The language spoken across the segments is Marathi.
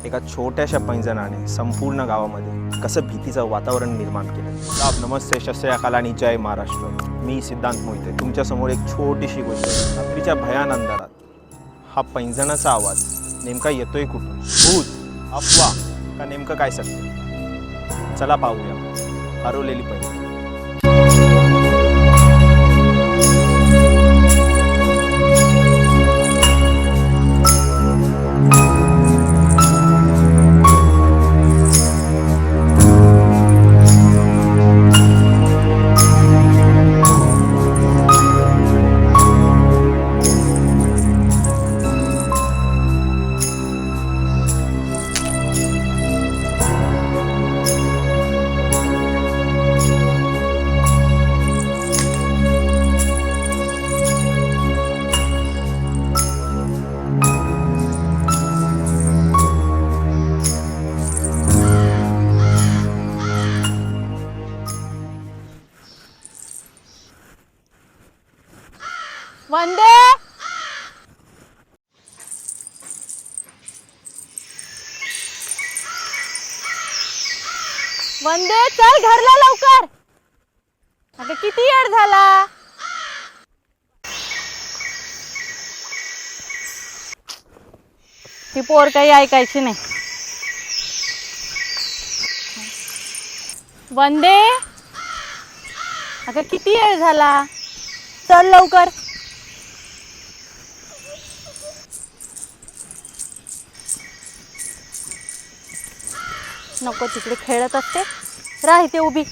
एका छोट्याशा पैंजणाने संपूर्ण गावामध्ये कसं भीतीचं वातावरण निर्माण केलं। नमस्ते, शस्त्रकाल आणि जय महाराष्ट्र। मी सिद्धांत मोहिते तुमच्यासमोर एक छोटीशी गोष्ट। रात्रीच्या भयान अंधारात हा पैंजणाचा आवाज नेमका येतोय कुठून? भूत, अफवा का नेमकं काय सत्य? चला पाहूया हरवलेली पैंजण। वंदे, वंदे चल घरला लवकर। अगं किती वेळ झाला? ती पोर काही ऐकायची नाही। वंदे, अगं किती वेळ झाला? चल लवकर। नको तिकडे खेळत असते, राह इथे उभी।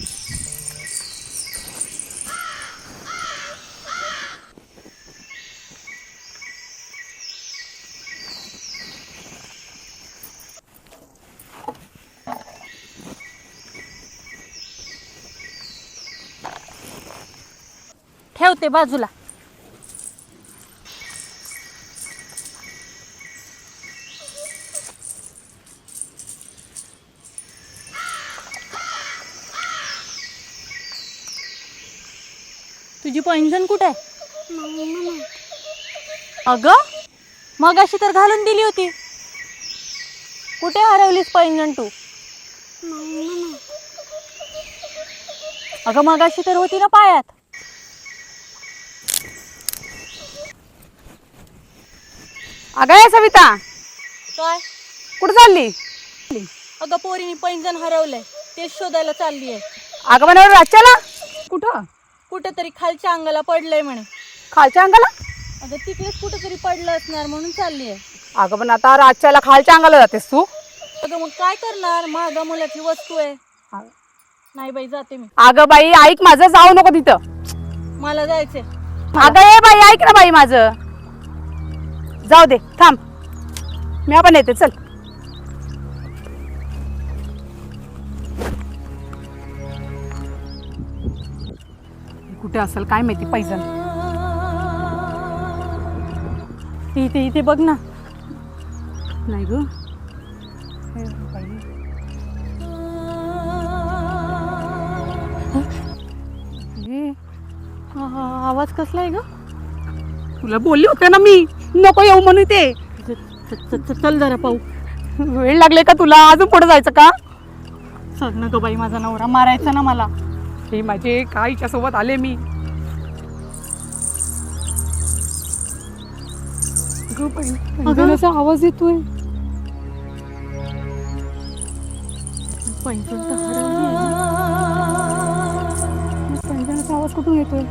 ठेवते बाजूला। तुझी पैंजण कुठे आहे? अगं मगाशी तर घालून दिली होती। कुठे हरवलीस पैंजण तू? अगं मगाशी तर होती ना पायात। अगं सविता, काय? कुठं चालली? अगं पोरीने पैंजण हरवलंय, तेच शोधायला चालली आहे। अगं म्हणावर राज्याला कुठं? कुठेतरी खालच्या अंगाला पडलंय म्हणे। खालच्या अंगाला? अगं तिकडेच कुठेतरी पडलं असणार म्हणून चालली आहे। अगं पण आता राज्याला खालच्या अंगाला जातेस तू? अगं मग काय करणार, महागा मुलाची वस्तू आहे। नाही बाई, जाते मी। अगं बाई ऐक माझं, जाऊ नको तिथं। मला जायचंय। अगं ये बाई ऐक ना बाई माझं, जाऊ दे, थांब, मी आपण येते, चल। कुठे असेल काय माहिती पैजण? इथे इथे बघ ना। नाही ग, आवाज कसला आहे ग? तुला बोलली होते ना मी नको येऊ म्हणून ते। चल जरा पाहू। वेळ लागले का तुला? अजून पुढे जायचं का? चल ना ग बाई, माझा नवरा मारायचा ना मला। हे माझे काहीच्या सोबत आले मी। असा आवाज येतोय। पैंजण तर हरवली आहे। पैंजणाचा आवाज कुठून येतोय?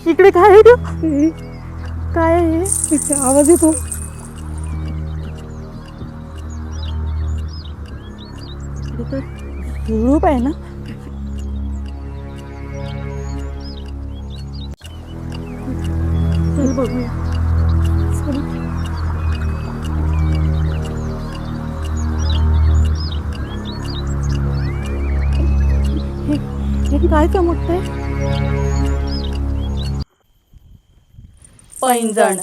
इकडे काय आहे ग? काय आहे? तिचा आवाज येतो। झुळूप आहे ना? चल बघूया। काय चमकतंय? पैंजण.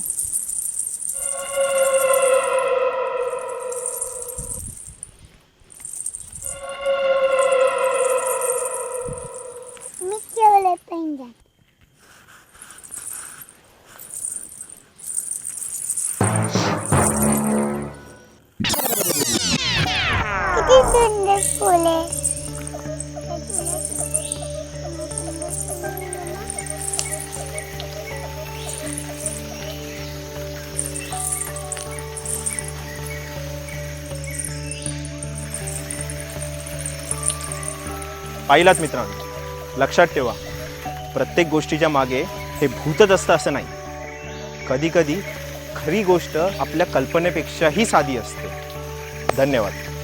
मी केवळ पैंजण. किती सुंदर फुल आहे. पाहिलात मित्रांनो, लक्षात ठेवा, प्रत्येक गोष्टीच्या मागे हे भूतच असतं असं नाही. कधी कधी खरी गोष्ट आपल्या कल्पनेपेक्षाही साधी असते. धन्यवाद.